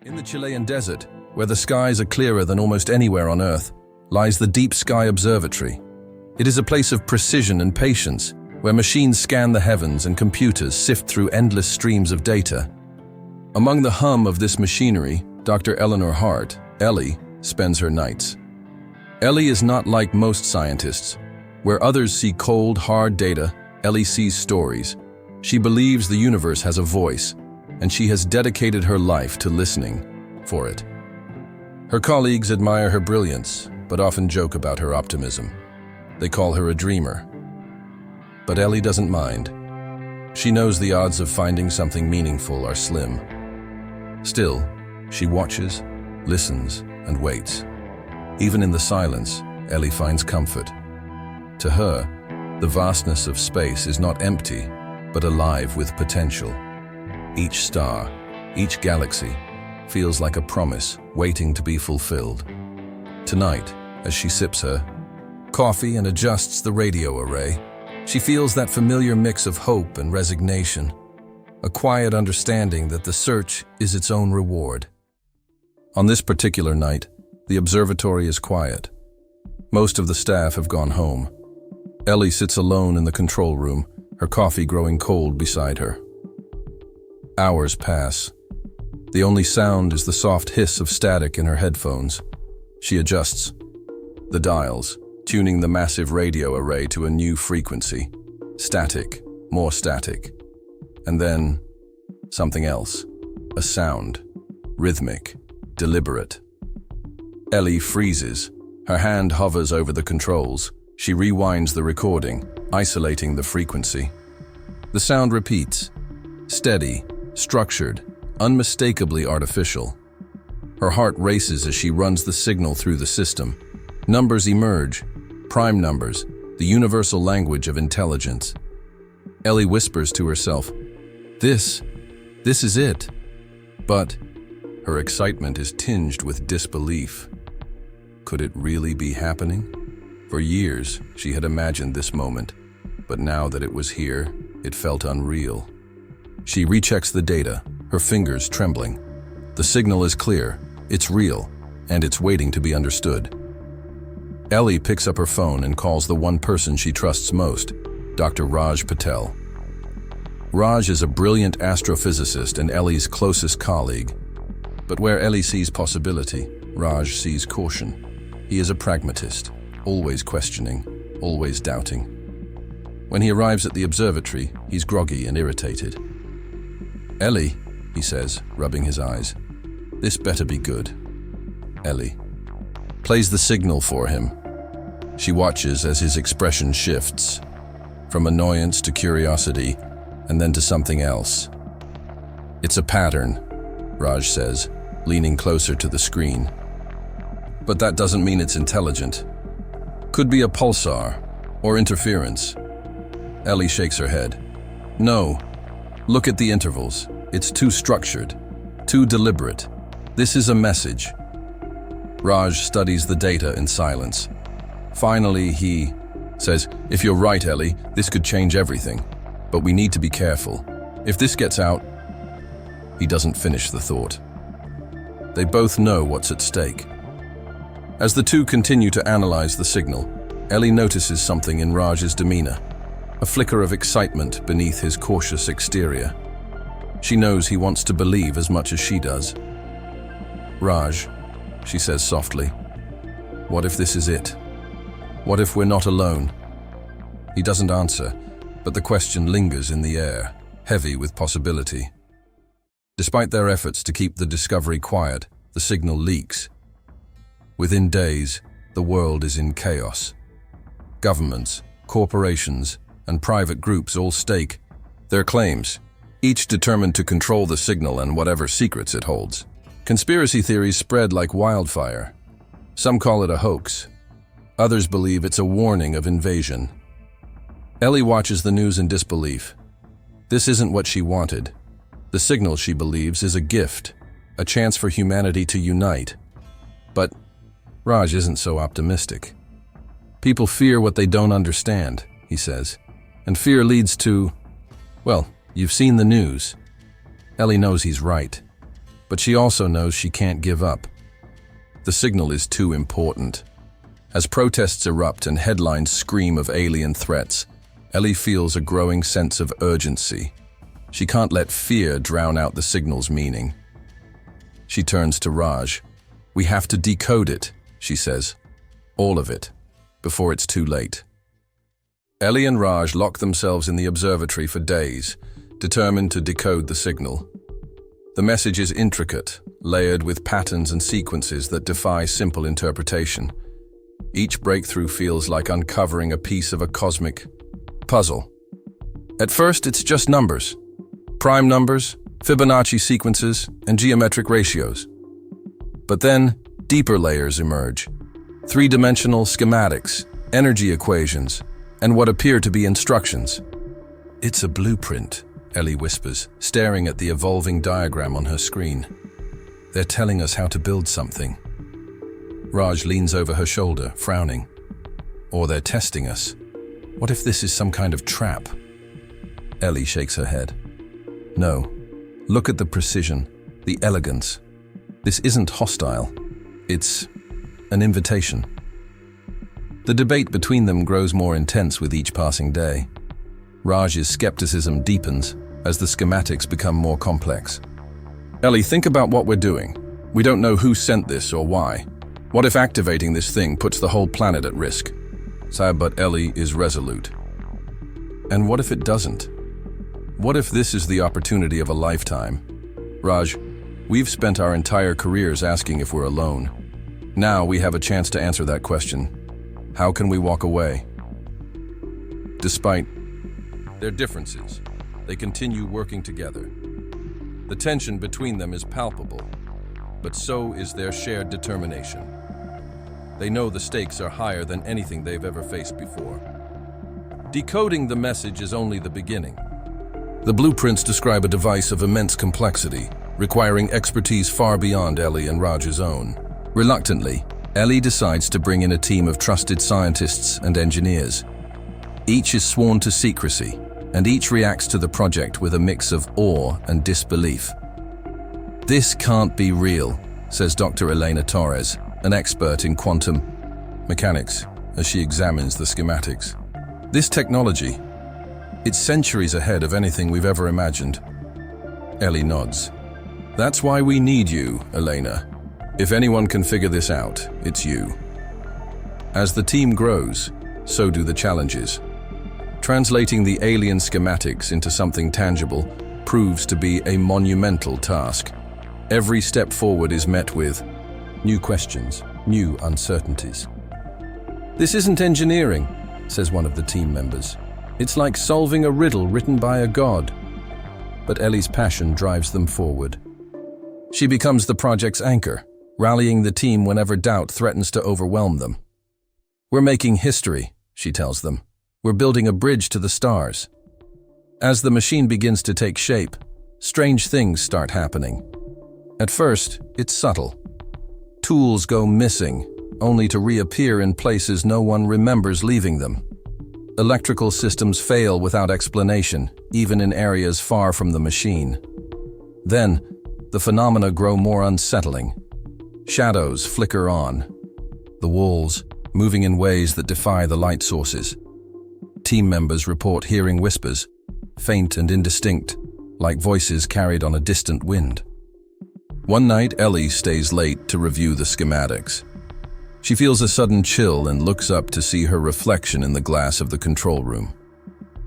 In the Chilean desert, where the skies are clearer than almost anywhere on Earth, lies the Deep Sky Observatory. It is a place of precision and patience, where machines scan the heavens and computers sift through endless streams of data. Among the hum of this machinery, Dr. Eleanor Hart, Ellie, spends her nights. Ellie is not like most scientists. Where others see cold, hard data, Ellie sees stories. She believes the universe has a voice, and she has dedicated her life to listening for it. Her colleagues admire her brilliance, but often joke about her optimism. They call her a dreamer. But Ellie doesn't mind. She knows the odds of finding something meaningful are slim. Still, she watches, listens, and waits. Even in the silence, Ellie finds comfort. To her, the vastness of space is not empty, but alive with potential. Each star, each galaxy, feels like a promise waiting to be fulfilled. Tonight, as she sips her coffee and adjusts the radio array, she feels that familiar mix of hope and resignation, a quiet understanding that the search is its own reward. On this particular night, the observatory is quiet. Most of the staff have gone home. Ellie sits alone in the control room, her coffee growing cold beside her. Hours pass. The only sound is the soft hiss of static in her headphones. She adjusts the dials, tuning the massive radio array to a new frequency. Static, more static. And then, something else. A sound. Rhythmic, deliberate. Ellie freezes. Her hand hovers over the controls. She rewinds the recording, isolating the frequency. The sound repeats. Steady, structured, unmistakably artificial. Her heart races as she runs the signal through the system. Numbers emerge, prime numbers, the universal language of intelligence. Ellie whispers to herself, This is it." But her excitement is tinged with disbelief. Could it really be happening? For years, she had imagined this moment, but now that it was here, it felt unreal. She rechecks the data, her fingers trembling. The signal is clear, it's real, and it's waiting to be understood. Ellie picks up her phone and calls the one person she trusts most, Dr. Raj Patel. Raj is a brilliant astrophysicist and Ellie's closest colleague. But where Ellie sees possibility, Raj sees caution. He is a pragmatist, always questioning, always doubting. When he arrives at the observatory, he's groggy and irritated. "Ellie," he says, rubbing his eyes, "this better be good." Ellie plays the signal for him. She watches as his expression shifts, from annoyance to curiosity, and then to something else. "It's a pattern," Raj says, leaning closer to the screen. "But that doesn't mean it's intelligent. Could be a pulsar, or interference." Ellie shakes her head. "No. Look at the intervals. It's too structured, too deliberate. This is a message." Raj studies the data in silence. Finally, he says, "If you're right, Ellie, this could change everything. But we need to be careful. If this gets out..." He doesn't finish the thought. They both know what's at stake. As the two continue to analyze the signal, Ellie notices something in Raj's demeanor, a flicker of excitement beneath his cautious exterior. She knows he wants to believe as much as she does. "Raj," she says softly, "what if this is it? What if we're not alone?" He doesn't answer, but the question lingers in the air, heavy with possibility. Despite their efforts to keep the discovery quiet, the signal leaks. Within days, the world is in chaos. Governments, corporations, and private groups all stake their claims, each determined to control the signal and whatever secrets it holds. Conspiracy theories spread like wildfire. Some call it a hoax. Others believe it's a warning of invasion. Ellie watches the news in disbelief. This isn't what she wanted. The signal, she believes, is a gift, a chance for humanity to unite. But Raj isn't so optimistic. "People fear what they don't understand," he says. "And fear leads to, well, you've seen the news." Ellie knows he's right. But she also knows she can't give up. The signal is too important. As protests erupt and headlines scream of alien threats, Ellie feels a growing sense of urgency. She can't let fear drown out the signal's meaning. She turns to Raj. "We have to decode it," she says. "All of it, before it's too late." Ellie and Raj lock themselves in the observatory for days, determined to decode the signal. The message is intricate, layered with patterns and sequences that defy simple interpretation. Each breakthrough feels like uncovering a piece of a cosmic puzzle. At first, it's just numbers. Prime numbers, Fibonacci sequences, and geometric ratios. But then, deeper layers emerge. Three-dimensional schematics, energy equations, and what appear to be instructions. "It's a blueprint," Ellie whispers, staring at the evolving diagram on her screen. "They're telling us how to build something." Raj leans over her shoulder, frowning. "Or they're testing us. What if this is some kind of trap?" Ellie shakes her head. "No. Look at the precision, the elegance. This isn't hostile. It's an invitation." The debate between them grows more intense with each passing day. Raj's skepticism deepens as the schematics become more complex. "Ellie, think about what we're doing. We don't know who sent this or why. What if activating this thing puts the whole planet at risk?" But Ellie is resolute. "And what if it doesn't? What if this is the opportunity of a lifetime? Raj, we've spent our entire careers asking if we're alone. Now we have a chance to answer that question. How can we walk away?" Despite their differences, they continue working together. The tension between them is palpable, but so is their shared determination. They know the stakes are higher than anything they've ever faced before. Decoding the message is only the beginning. The blueprints describe a device of immense complexity, requiring expertise far beyond Ellie and Raj's own. Reluctantly, Ellie decides to bring in a team of trusted scientists and engineers. Each is sworn to secrecy, and each reacts to the project with a mix of awe and disbelief. "This can't be real," says Dr. Elena Torres, an expert in quantum mechanics, as she examines the schematics. "This technology, it's centuries ahead of anything we've ever imagined." Ellie nods. "That's why we need you, Elena. If anyone can figure this out, it's you." As the team grows, so do the challenges. Translating the alien schematics into something tangible proves to be a monumental task. Every step forward is met with new questions, new uncertainties. "This isn't engineering," says one of the team members. "It's like solving a riddle written by a god." But Ellie's passion drives them forward. She becomes the project's anchor, rallying the team whenever doubt threatens to overwhelm them. "We're making history," she tells them. "We're building a bridge to the stars." As the machine begins to take shape, strange things start happening. At first, it's subtle. Tools go missing, only to reappear in places no one remembers leaving them. Electrical systems fail without explanation, even in areas far from the machine. Then, the phenomena grow more unsettling. Shadows flicker on, the walls moving in ways that defy the light sources. Team members report hearing whispers, faint and indistinct, like voices carried on a distant wind. One night, Ellie stays late to review the schematics. She feels a sudden chill and looks up to see her reflection in the glass of the control room.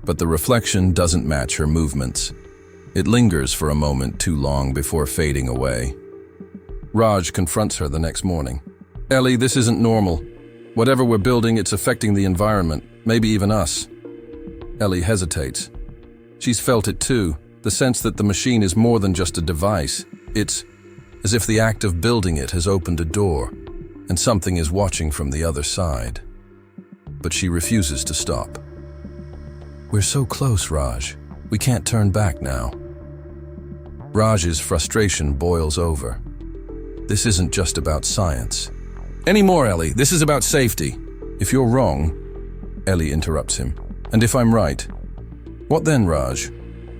But the reflection doesn't match her movements. It lingers for a moment too long before fading away. Raj confronts her the next morning. "Ellie, this isn't normal. Whatever we're building, it's affecting the environment, maybe even us." Ellie hesitates. She's felt it too, the sense that the machine is more than just a device. It's as if the act of building it has opened a door, and something is watching from the other side. But she refuses to stop. "We're so close, Raj. We can't turn back now." Raj's frustration boils over. This isn't just about science. "Anymore, Ellie. This is about safety." "If you're wrong," Ellie interrupts him, "and if I'm right, what then, Raj?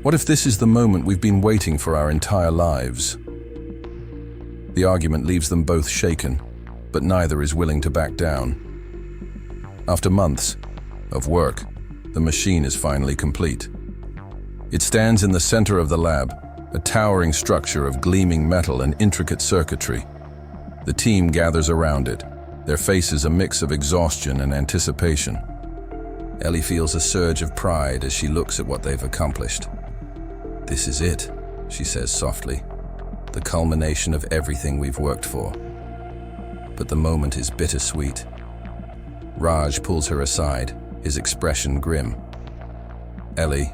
What if this is the moment we've been waiting for our entire lives?" The argument leaves them both shaken, but neither is willing to back down. After months of work, the machine is finally complete. It stands in the center of the lab, a towering structure of gleaming metal and intricate circuitry. The team gathers around it, their faces a mix of exhaustion and anticipation. Ellie feels a surge of pride as she looks at what they've accomplished. "This is it," she says softly, "the culmination of everything we've worked for." But the moment is bittersweet. Raj pulls her aside, his expression grim. "Ellie,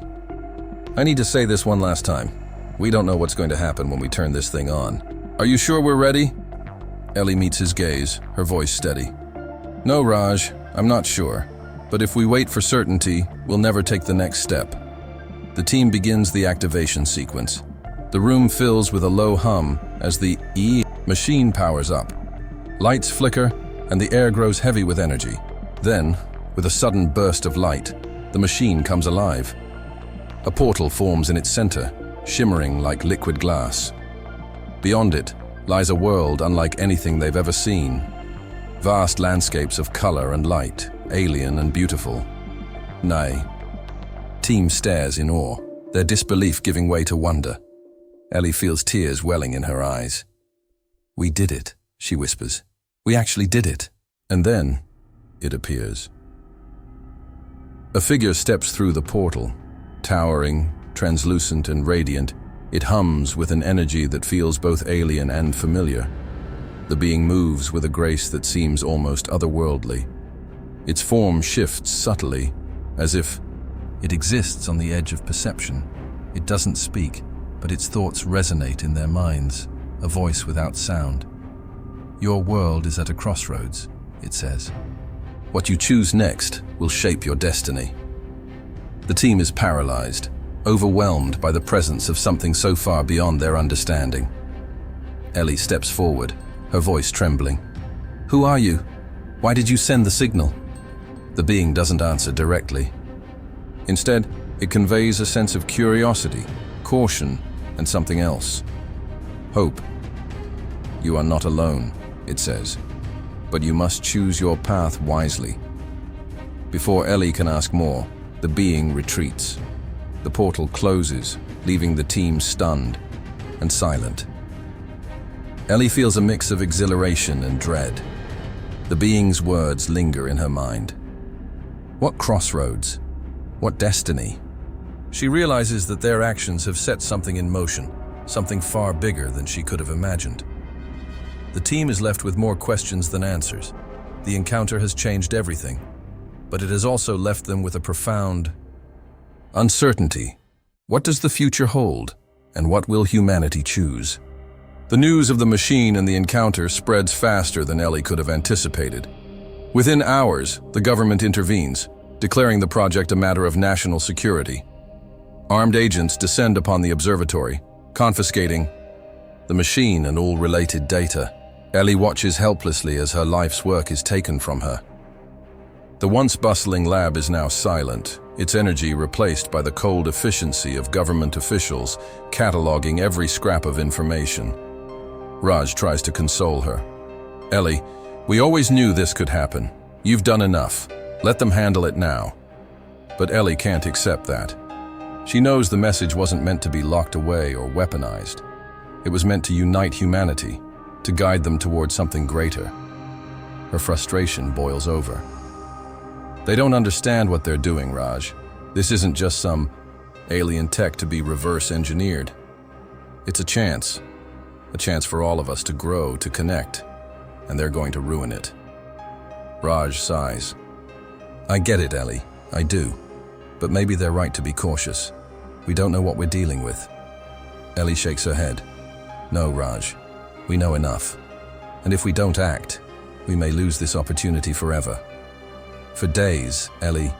I need to say this one last time. We don't know what's going to happen when we turn this thing on. Are you sure we're ready?" Ellie meets his gaze, her voice steady. "No, Raj, I'm not sure. But if we wait for certainty, we'll never take the next step." The team begins the activation sequence. The room fills with a low hum as the machine powers up. Lights flicker, and the air grows heavy with energy. Then, with a sudden burst of light, the machine comes alive. A portal forms in its center, shimmering like liquid glass. Beyond it lies a world unlike anything they've ever seen. Vast landscapes of color and light, alien and beautiful. Nay. Team stares in awe, their disbelief giving way to wonder. Ellie feels tears welling in her eyes. "We did it," she whispers. "We actually did it." And then, it appears. A figure steps through the portal. Towering, translucent and radiant, it hums with an energy that feels both alien and familiar. The being moves with a grace that seems almost otherworldly. Its form shifts subtly, as if it exists on the edge of perception. It doesn't speak, but its thoughts resonate in their minds, a voice without sound. "Your world is at a crossroads," it says. "What you choose next will shape your destiny." The team is paralyzed, overwhelmed by the presence of something so far beyond their understanding. Ellie steps forward, her voice trembling. "Who are you? Why did you send the signal?" The being doesn't answer directly. Instead, it conveys a sense of curiosity, caution, and something else. Hope. "You are not alone," it says, "but you must choose your path wisely." Before Ellie can ask more, the being retreats. The portal closes, leaving the team stunned and silent. Ellie feels a mix of exhilaration and dread. The being's words linger in her mind. What crossroads? What destiny? She realizes that their actions have set something in motion, something far bigger than she could have imagined. The team is left with more questions than answers. The encounter has changed everything, but it has also left them with a profound uncertainty. What does the future hold, and what will humanity choose? The news of the machine and the encounter spreads faster than Ellie could have anticipated. Within hours, the government intervenes, declaring the project a matter of national security. Armed agents descend upon the observatory, confiscating the machine and all related data. Ellie watches helplessly as her life's work is taken from her. The once bustling lab is now silent, its energy replaced by the cold efficiency of government officials cataloging every scrap of information. Raj tries to console her. "Ellie, we always knew this could happen. You've done enough. Let them handle it now." But Ellie can't accept that. She knows the message wasn't meant to be locked away or weaponized. It was meant to unite humanity, to guide them towards something greater. Her frustration boils over. They don't understand what they're doing, Raj. This isn't just some alien tech to be reverse engineered. It's a chance for all of us to grow, to connect, and they're going to ruin it. Raj sighs. "I get it, Ellie, I do. But maybe they're right to be cautious. We don't know what we're dealing with." Ellie shakes her head. "No, Raj, we know enough. And if we don't act, we may lose this opportunity forever." For days, Ellie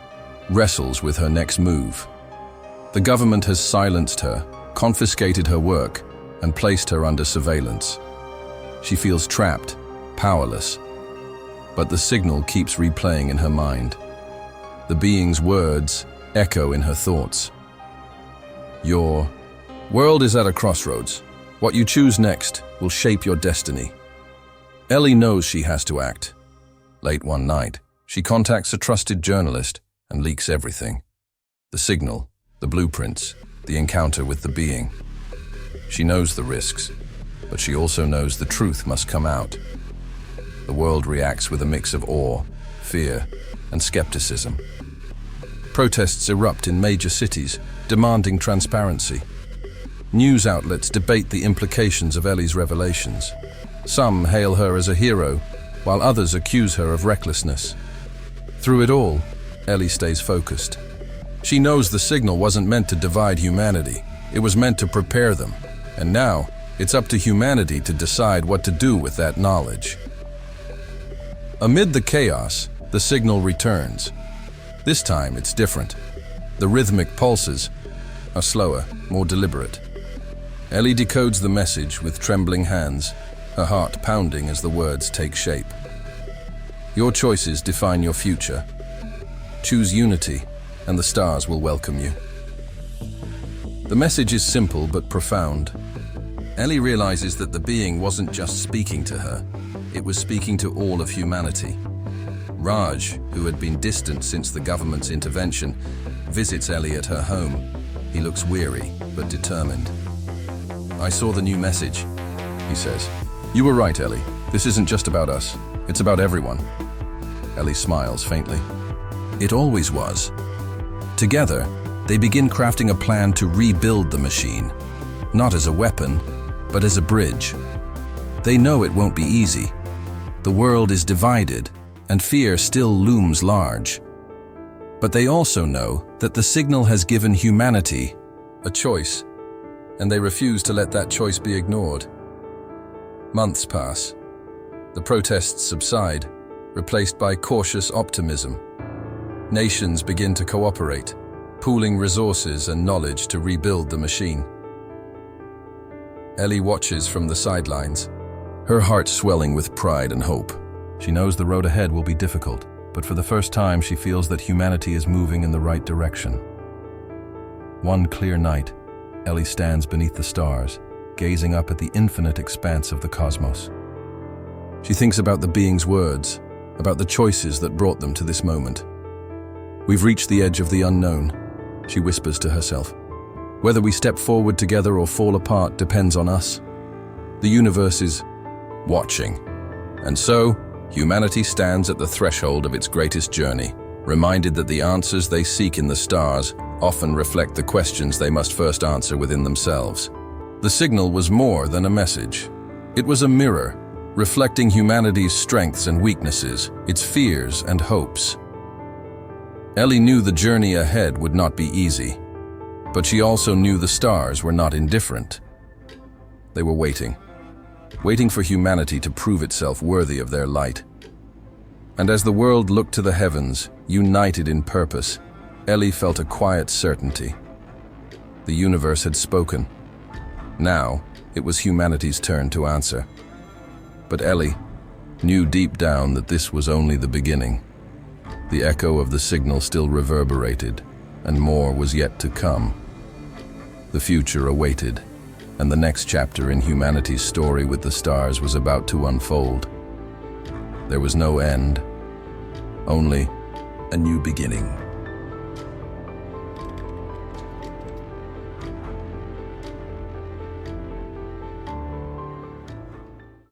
wrestles with her next move. The government has silenced her, confiscated her work, and placed her under surveillance. She feels trapped, powerless. But the signal keeps replaying in her mind. The being's words echo in her thoughts. "Your world is at a crossroads. What you choose next will shape your destiny. Ellie knows she has to act. Late one night, she contacts a trusted journalist and leaks everything. The signal, the blueprints, the encounter with the being. She knows the risks, but she also knows the truth must come out. The world reacts with a mix of awe, fear, and skepticism. Protests erupt in major cities, demanding transparency. News outlets debate the implications of Ellie's revelations. Some hail her as a hero, while others accuse her of recklessness. Through it all, Ellie stays focused. She knows the signal wasn't meant to divide humanity. It was meant to prepare them. And now, it's up to humanity to decide what to do with that knowledge. Amid the chaos, the signal returns. This time, it's different. The rhythmic pulses are slower, more deliberate. Ellie decodes the message with trembling hands, her heart pounding as the words take shape. Your choices define your future. Choose unity, and the stars will welcome you. The message is simple but profound. Ellie realizes that the being wasn't just speaking to her, it was speaking to all of humanity. Raj, who had been distant since the government's intervention, visits Ellie at her home. He looks weary but determined. "I saw the new message," he says. "You were right, Ellie. This isn't just about us. It's about everyone." Ellie smiles faintly. It always was. Together, they begin crafting a plan to rebuild the machine, not as a weapon, but as a bridge. They know it won't be easy. The world is divided, and fear still looms large. But they also know that the signal has given humanity a choice, and they refuse to let that choice be ignored. Months pass. The protests subside, replaced by cautious optimism. Nations begin to cooperate, pooling resources and knowledge to rebuild the machine. Ellie watches from the sidelines, her heart swelling with pride and hope. She knows the road ahead will be difficult, but for the first time she feels that humanity is moving in the right direction. One clear night, Ellie stands beneath the stars, gazing up at the infinite expanse of the cosmos. She thinks about the being's words, about the choices that brought them to this moment. "We've reached the edge of the unknown," she whispers to herself. "Whether we step forward together or fall apart depends on us. The universe is watching. And so, humanity stands at the threshold of its greatest journey, reminded that the answers they seek in the stars often reflect the questions they must first answer within themselves." The signal was more than a message. It was a mirror, reflecting humanity's strengths and weaknesses, its fears and hopes. Ellie knew the journey ahead would not be easy, but she also knew the stars were not indifferent. They were waiting for humanity to prove itself worthy of their light. And as the world looked to the heavens, united in purpose, Ellie felt a quiet certainty. The universe had spoken. Now, it was humanity's turn to answer. But Ellie knew deep down that this was only the beginning. The echo of the signal still reverberated, and more was yet to come. The future awaited, and the next chapter in humanity's story with the stars was about to unfold. There was no end, only a new beginning.